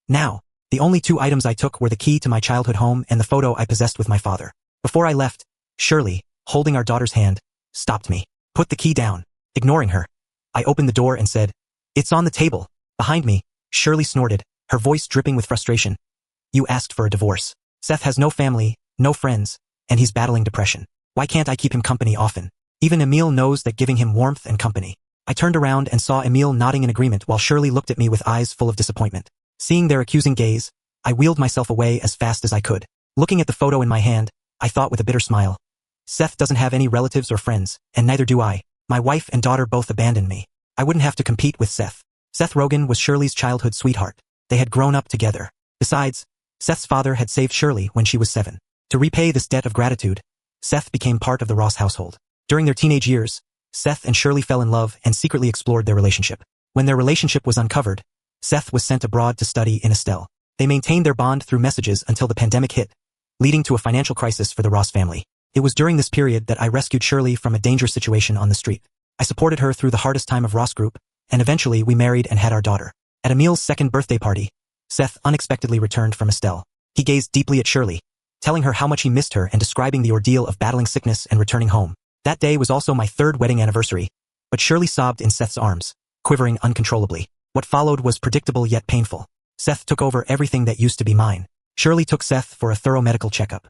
Now, the only two items I took were the key to my childhood home and the photo I possessed with my father. Before I left, Shirley, holding our daughter's hand, stopped me. Put the key down. Ignoring her, I opened the door and said, "It's on the table." Behind me, Shirley snorted, her voice dripping with frustration. "You asked for a divorce. Seth has no family, no friends, and he's battling depression. Why can't I keep him company often? Even Emil knows that giving him warmth and company." I turned around and saw Emil nodding in agreement while Shirley looked at me with eyes full of disappointment. Seeing their accusing gaze, I wheeled myself away as fast as I could. Looking at the photo in my hand, I thought with a bitter smile, Seth doesn't have any relatives or friends, and neither do I. My wife and daughter both abandoned me. I wouldn't have to compete with Seth. Seth Rogen was Shirley's childhood sweetheart. They had grown up together. Besides, Seth's father had saved Shirley when she was 7. To repay this debt of gratitude, Seth became part of the Ross household. During their teenage years, Seth and Shirley fell in love and secretly explored their relationship. When their relationship was uncovered, Seth was sent abroad to study in Estelle. They maintained their bond through messages until the pandemic hit, leading to a financial crisis for the Ross family. It was during this period that I rescued Shirley from a dangerous situation on the street. I supported her through the hardest time of Ross Group, and eventually we married and had our daughter. At Emil's second birthday party, Seth unexpectedly returned from Estelle. He gazed deeply at Shirley, telling her how much he missed her and describing the ordeal of battling sickness and returning home. That day was also my 3rd wedding anniversary, but Shirley sobbed in Seth's arms, quivering uncontrollably. What followed was predictable yet painful. Seth took over everything that used to be mine. Shirley took Seth for a thorough medical checkup.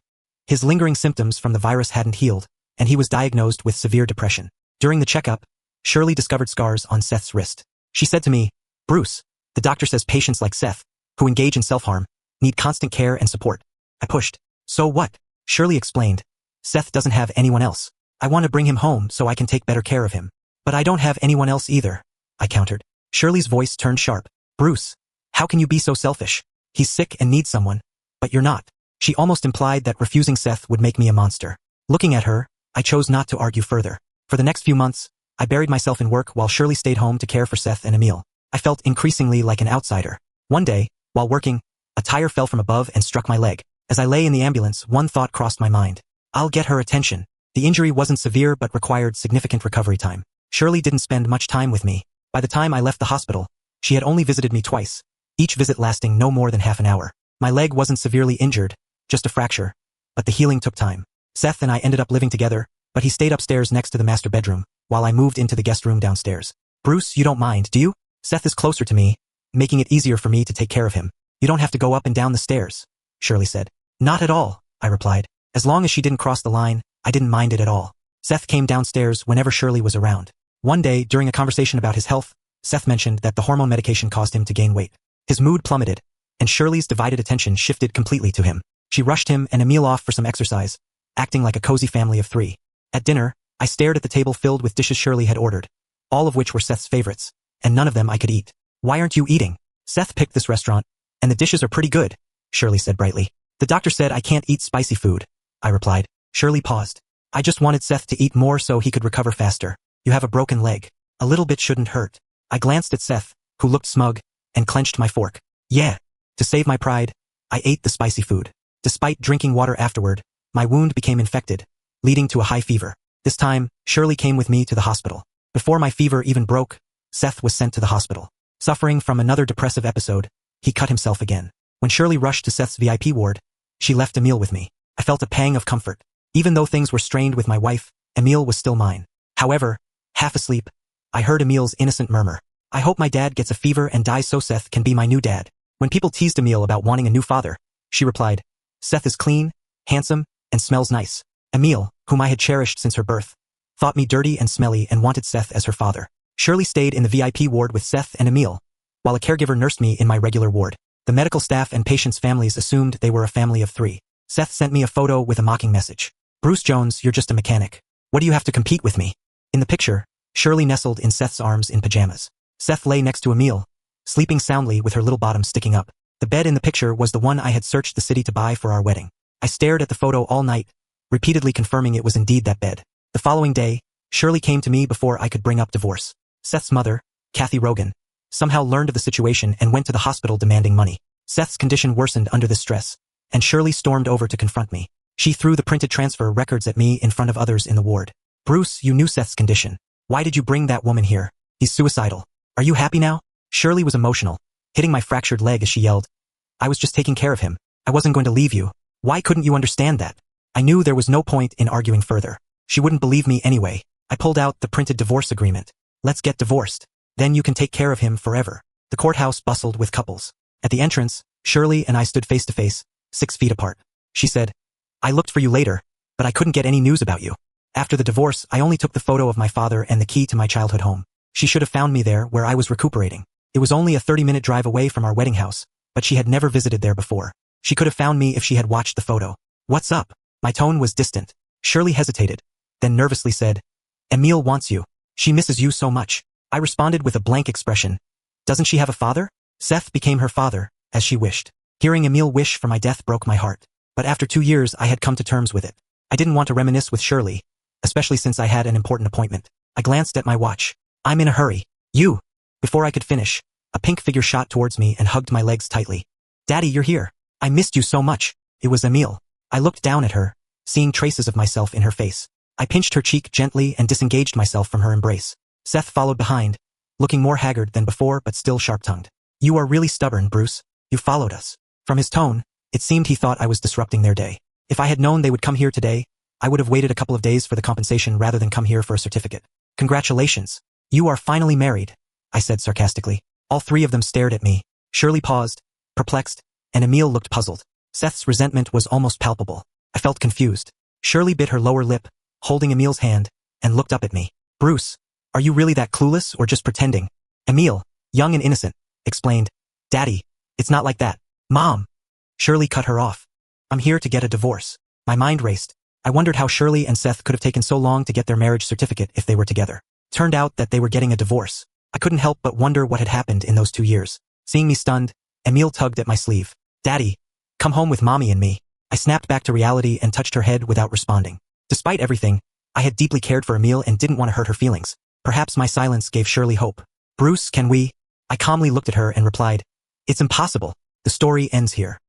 His lingering symptoms from the virus hadn't healed, and he was diagnosed with severe depression. During the checkup, Shirley discovered scars on Seth's wrist. She said to me, "Bruce, the doctor says patients like Seth, who engage in self-harm, need constant care and support." I pushed. "So what?" Shirley explained. "Seth doesn't have anyone else. I want to bring him home so I can take better care of him." "But I don't have anyone else either," I countered. Shirley's voice turned sharp. "Bruce, how can you be so selfish? He's sick and needs someone, but you're not." She almost implied that refusing Seth would make me a monster. Looking at her, I chose not to argue further. For the next few months, I buried myself in work while Shirley stayed home to care for Seth and Emil. I felt increasingly like an outsider. One day, while working, a tire fell from above and struck my leg. As I lay in the ambulance, one thought crossed my mind. I'll get her attention. The injury wasn't severe but required significant recovery time. Shirley didn't spend much time with me. By the time I left the hospital, she had only visited me twice, each visit lasting no more than half an hour. My leg wasn't severely injured, just a fracture, but the healing took time. Seth and I ended up living together, but he stayed upstairs next to the master bedroom, while I moved into the guest room downstairs. "Bruce, you don't mind, do you? Seth is closer to me, making it easier for me to take care of him. You don't have to go up and down the stairs," Shirley said. "Not at all," I replied. As long as she didn't cross the line, I didn't mind it at all. Seth came downstairs whenever Shirley was around. One day, during a conversation about his health, Seth mentioned that the hormone medication caused him to gain weight. His mood plummeted, and Shirley's divided attention shifted completely to him. She rushed him and Emil off for some exercise, acting like a cozy family of 3. At dinner, I stared at the table filled with dishes Shirley had ordered, all of which were Seth's favorites, and none of them I could eat. "Why aren't you eating? Seth picked this restaurant, and the dishes are pretty good," Shirley said brightly. "The doctor said I can't eat spicy food," I replied. Shirley paused. "I just wanted Seth to eat more so he could recover faster. You have a broken leg. A little bit shouldn't hurt." I glanced at Seth, who looked smug, and clenched my fork. Yeah. To save my pride, I ate the spicy food. Despite drinking water afterward, my wound became infected, leading to a high fever. This time, Shirley came with me to the hospital. Before my fever even broke, Seth was sent to the hospital. Suffering from another depressive episode, he cut himself again. When Shirley rushed to Seth's VIP ward, she left Emil with me. I felt a pang of comfort. Even though things were strained with my wife, Emil was still mine. However, half asleep, I heard Emil's innocent murmur. "I hope my dad gets a fever and dies so Seth can be my new dad." When people teased Emil about wanting a new father, she replied, "Seth is clean, handsome, and smells nice." Emil, whom I had cherished since her birth, thought me dirty and smelly and wanted Seth as her father. Shirley stayed in the VIP ward with Seth and Emil, while a caregiver nursed me in my regular ward. The medical staff and patients' families assumed they were a family of 3. Seth sent me a photo with a mocking message. "Bruce Jones, you're just a mechanic. What do you have to compete with me?" In the picture, Shirley nestled in Seth's arms in pajamas. Seth lay next to Emil, sleeping soundly with her little bottom sticking up. The bed in the picture was the one I had searched the city to buy for our wedding. I stared at the photo all night, repeatedly confirming it was indeed that bed. The following day, Shirley came to me before I could bring up divorce. Seth's mother, Kathy Rogan, somehow learned of the situation and went to the hospital demanding money. Seth's condition worsened under this stress, and Shirley stormed over to confront me. She threw the printed transfer records at me in front of others in the ward. "Bruce, you knew Seth's condition. Why did you bring that woman here? He's suicidal. Are you happy now?" Shirley was emotional, hitting my fractured leg as she yelled, I was just taking care of him. I wasn't going to leave you. Why couldn't you understand that? I knew there was no point in arguing further. She wouldn't believe me anyway. I pulled out the printed divorce agreement. Let's get divorced. Then you can take care of him forever. The courthouse bustled with couples. At the entrance, Shirley and I stood face to face, 6 feet apart. She said, I looked for you later, but I couldn't get any news about you. After the divorce, I only took the photo of my father and the key to my childhood home. She should have found me there where I was recuperating. It was only a 30-minute drive away from our wedding house, but she had never visited there before. She could have found me if she had watched the photo. What's up? My tone was distant. Shirley hesitated, then nervously said, Emile wants you. She misses you so much. I responded with a blank expression. Doesn't she have a father? Seth became her father, as she wished. Hearing Emile wish for my death broke my heart. But after 2 years I had come to terms with it. I didn't want to reminisce with Shirley, especially since I had an important appointment. I glanced at my watch. I'm in a hurry. You. Before I could finish, a pink figure shot towards me and hugged my legs tightly. Daddy, you're here. I missed you so much. It was Emile. I looked down at her, seeing traces of myself in her face. I pinched her cheek gently and disengaged myself from her embrace. Seth followed behind, looking more haggard than before but still sharp-tongued. You are really stubborn, Bruce. You followed us. From his tone, it seemed he thought I was disrupting their day. If I had known they would come here today, I would have waited a couple of days for the compensation rather than come here for a certificate. Congratulations. You are finally married, I said sarcastically. All 3 of them stared at me. Shirley paused, perplexed, and Emile looked puzzled. Seth's resentment was almost palpable. I felt confused. Shirley bit her lower lip, holding Emile's hand, and looked up at me. Bruce, are you really that clueless or just pretending? Emile, young and innocent, explained. Daddy, it's not like that. Mom. Shirley cut her off. I'm here to get a divorce. My mind raced. I wondered how Shirley and Seth could have taken so long to get their marriage certificate if they were together. Turned out that they were getting a divorce. I couldn't help but wonder what had happened in those 2 years. Seeing me stunned, Emile tugged at my sleeve. Daddy, come home with Mommy and me. I snapped back to reality and touched her head without responding. Despite everything, I had deeply cared for Emile and didn't want to hurt her feelings. Perhaps my silence gave Shirley hope. Bruce, can we? I calmly looked at her and replied, It's impossible. The story ends here.